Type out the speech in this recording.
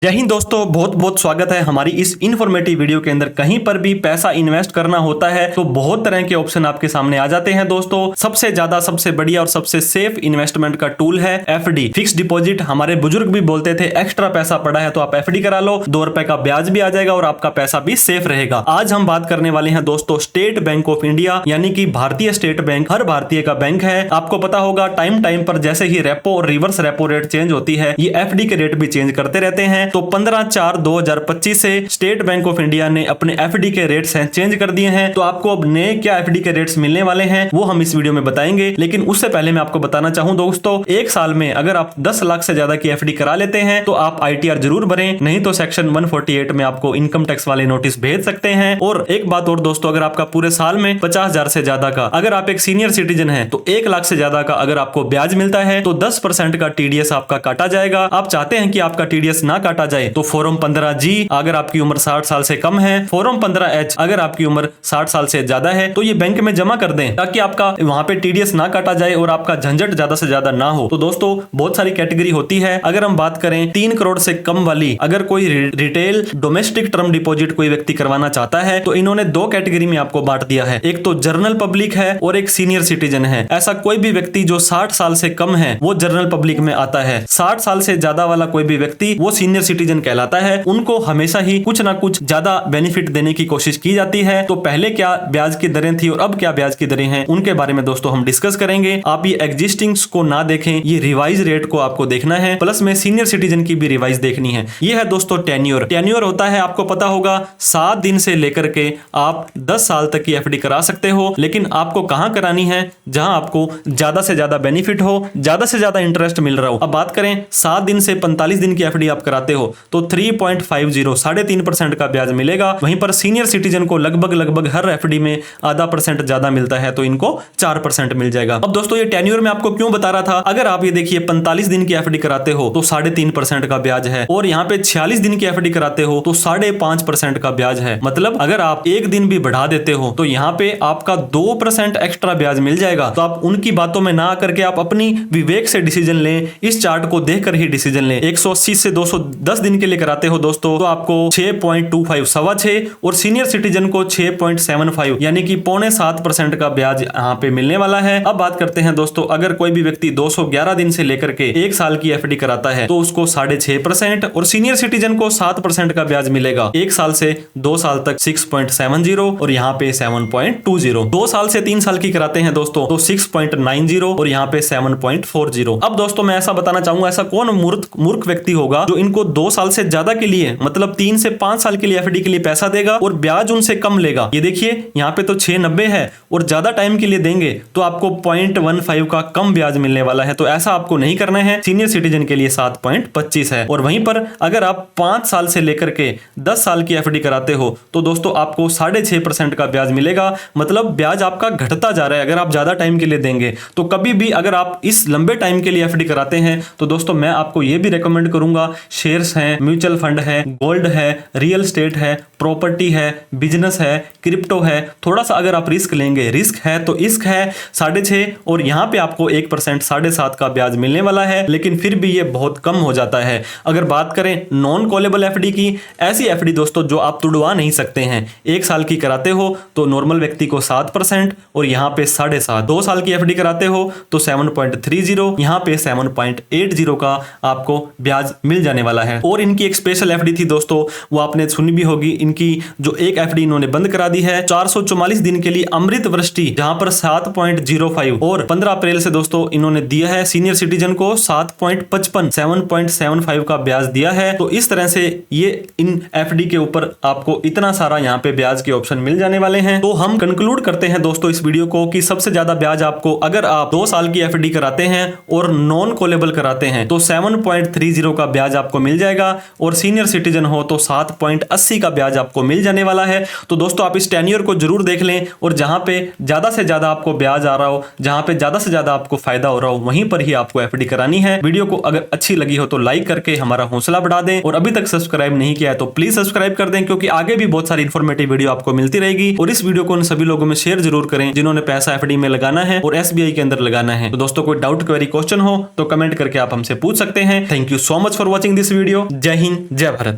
जय हिंद दोस्तों, बहुत बहुत स्वागत है हमारी इस इन्फॉर्मेटिव वीडियो के अंदर। कहीं पर भी पैसा इन्वेस्ट करना होता है तो बहुत तरह के ऑप्शन आपके सामने आ जाते हैं दोस्तों। सबसे ज्यादा सबसे बढ़िया और सबसे सेफ इन्वेस्टमेंट का टूल है एफडी, फिक्स डिपॉजिट। हमारे बुजुर्ग भी बोलते थे एक्स्ट्रा पैसा पड़ा है तो आप एफडी करा लो, 2 रुपए का ब्याज भी आ जाएगा और आपका पैसा भी सेफ रहेगा। आज हम बात करने वाले हैं दोस्तों स्टेट बैंक ऑफ इंडिया, यानी कि भारतीय स्टेट बैंक हर भारतीय का बैंक है। आपको पता होगा टाइम टाइम पर जैसे ही रेपो और रिवर्स रेपो रेट चेंज होती है, ये एफडी के रेट भी चेंज करते रहते हैं। तो 15/4/2025 से स्टेट बैंक ऑफ इंडिया ने अपने एफडी के रेट्स चेंज कर दिए हैं। तो आपको अब नए क्या एफडी के रेट्स मिलने वाले हैं वो हम इस वीडियो में बताएंगे। लेकिन उससे पहले मैं आपको बताना चाहूं दोस्तों, एक साल में अगर आप 10 लाख से ज्यादा की एफडी करा लेते हैं तो आप आईटीआर जरूर भरें, नहीं तो सेक्शन 148 में आपको इनकम टैक्स वाले नोटिस भेज सकते हैं। और एक बात और दोस्तों, अगर आपका पूरे साल में 50,000 से ज्यादा का, अगर आप एक सीनियर सिटीजन है तो 1 लाख से ज्यादा का अगर आपको ब्याज मिलता है तो 10% का टीडीएस आपका काटा जाएगा। आप चाहते हैं कि आपका टीडीएस ना काटा जाए तो फॉर्म 15G अगर आपकी उम्र 60 साल से कम है, फॉर्म 15H अगर आपकी उम्र 60 साल से ज्यादा है तो ये बैंक में जमा कर दें ताकि आपका वहां पे टीडीएस ना काटा जाए और आपका झंझट ज्यादा से ज्यादा ना हो। तो दोस्तों बहुत सारी कैटेगरी होती है। अगर हम बात करें 3 करोड़ से कम वाली, अगर कोई रिटेल डोमेस्टिक टर्म डिपॉजिट कोई व्यक्ति करवाना चाहता है तो इन्होंने 2 कैटेगरी में आपको बांट दिया है, एक तो जनरल पब्लिक है और एक सीनियर सिटीजन है। ऐसा कोई भी व्यक्ति जो 60 साल से कम है वो जनरल पब्लिक में आता है। 60 साल से ज्यादा वाला कोई भी व्यक्ति वो सीनियर सिटीजन कहलाता है। उनको हमेशा ही कुछ ना कुछ ज्यादा बेनिफिट देने की कोशिश की जाती है। तो पहले क्या ब्याज की दरें थी और अब क्या ब्याज की दरें हैं उनके बारे में दोस्तों हम डिस्कस करेंगे। आप ये एग्जिस्टिंग्स को ना देखें, ये रिवाइज रेट को आपको देखना है, प्लस में सीनियर सिटीजन की भी रिवाइज देखनी है। ये है दोस्तों टेन्योर। टेन्योर होता है, आपको पता होगा 7 दिन से लेकर के आप 10 साल तक की एफडी करा सकते हो। लेकिन आपको कहां करानी है? जहां आपको ज्यादा से ज्यादा बेनिफिट हो, ज्यादा से ज्यादा इंटरेस्ट मिल रहा हो। अब बात करें 7 दिन से 45 दिन की एफडी आप कराते हो तो 3.50 3.5% का ब्याज मिलेगा। वहीं पर सीनियर सिटीजन को लगभग हर एफडी में आधा % ज्यादा मिलता है तो इनको 4% मिल जाएगा। अब दोस्तों ये टेन्योर में आपको क्यों बता रहा था, अगर आप ये देखिए 45 दिन की एफडी कराते हो तो 3.5% का ब्याज है और यहाँ पे 46 दिन की एफडी कराते हो तो 5.5% का ब्याज है। मतलब अगर आप एक दिन भी बढ़ा देते हो तो यहाँ पे आपका 2% एक्स्ट्रा ब्याज मिल जाएगा। तो आप उनकी बातों में ना आकर के आप अपनी विवेक से डिसीजन लें, इस चार्ट को देखकर ही डिसीजन लें। 180 से 210 दिन के लिए कराते हो दोस्तों तो आपको 6.25 6.25 और सीनियर सिटीजन को 6.75 यानी कि 6.25% का ब्याज यहाँ पे मिलने वाला है। अब बात करते हैं दोस्तों, अगर कोई भी व्यक्ति 211 दिन से लेकर के 1 साल की एफडी कराता है तो उसको 6.5% और सीनियर सिटीजन को 7% का ब्याज मिलेगा। 1 साल से 2 साल तक 6.70 और यहाँ पे 7.20। 2 साल से 3 साल की कराते हैं दोस्तों तो 6.90 और यहाँ पे 7.40। अब दोस्तों मैं ऐसा बताना चाहूंगा, ऐसा कौन मूर्ख व्यक्ति होगा जो इनको 2 साल से ज्यादा के लिए, मतलब 3 से 5 साल के लिए एफडी के लिए पैसा देगा और ब्याज उनसे कम लेगा। ये देखिए यहाँ पे तो 6.90 है और ज्यादा टाइम के लिए देंगे तो आपको 0.15 का कम ब्याज मिलने वाला है। तो ऐसा आपको नहीं करना है। सीनियर सिटीजन के लिए 7.25 है। और वहीं पर अगर आप 5 साल से लेकर के 10 साल की एफडी कराते हो तो दोस्तों आपको 6.5% का ब्याज मिलेगा। मतलब ब्याज आपका घटता जा रहा है अगर आप ज्यादा टाइम के लिए देंगे। तो कभी भी अगर आप इस लंबे टाइम के लिए एफडी कराते हैं तो दोस्तों मैं आपको यह भी रेकमेंड करूंगा, शेयर्स हैं, म्यूचुअल फंड है, गोल्ड है, रियल एस्टेट है, प्रॉपर्टी है, बिजनेस है, क्रिप्टो है, थोड़ा सा अगर आप रिस्क लेंगे, रिस्क है तो इश्क है 6.5 और यहाँ पे आपको 1% 7.5 का ब्याज मिलने वाला है। लेकिन फिर भी ये बहुत कम हो जाता है। अगर बात करें नॉन कॉलेबल एफडी की, ऐसी एफडी दोस्तों जो आप तुड़वा नहीं सकते हैं, 1 साल की कराते हो तो नॉर्मल व्यक्ति को 7% और यहाँ पे 7.5। 2 साल की एफडी कराते हो तो 7.30, यहाँ पे 7.80 का आपको ब्याज मिल जाने वाला है। और इनकी एक स्पेशल एफडी थी दोस्तों, वो आपने सुनी भी होगी। इनकी जो एक एफडी इन्होंने बंद करा दी है 444 दिन के लिए, अमृत वृष्टि, जहां पर 7.05 और 15 अप्रैल से दोस्तों इन्होंने दिया है सीनियर सिटीजन को 7.55 7.75 का ब्याज दिया है। तो इस तरह से ये इन एफडी के ऊपर आपको इतना सारा यहाँ पे ब्याज के ऑप्शन मिल जाने वाले हैं। तो हम कंक्लूड करते हैं दोस्तों इस वीडियो को कि सबसे ज्यादा ब्याज आपको, अगर आप 2 साल की एफडी कराते हैं और नॉन कॉलेबल कराते हैं तो 7.30 का ब्याज आपको मिल जाएगा और सीनियर सिटीजन हो तो 7.80 का ब्याज आपको मिल जाने वाला है। तो दोस्तों आप इस टेन्योर को जरूर देख लें और जहां पे ज्यादा से ज्यादा आपको ब्याज आ रहा हो, जहां पे ज्यादा से ज्यादा आपको फायदा हो रहा हो, वहीं पर ही आपको एफडी करानी है। वीडियो को अगर अच्छी लगी हो तो लाइक करके हमारा हौसला बढ़ा दें और अभी तक सब्सक्राइब नहीं किया है तो प्लीज सब्सक्राइब कर दें, क्योंकि आगे भी बहुत सारी इंफॉर्मेटिव वीडियो आपको मिलती रहेगी। और इस वीडियो को उन सभी लोगों में शेयर जरूर करें जिन्होंने पैसा एफडी में लगाना है और एसबीआई के अंदर लगाना है। तो दोस्तों कोई डाउट, क्वेरी, क्वेश्चन हो तो कमेंट करके आप हमसे पूछ सकते हैं। Thank you so much for watching this video. Video. जय हिंद, जय भारत।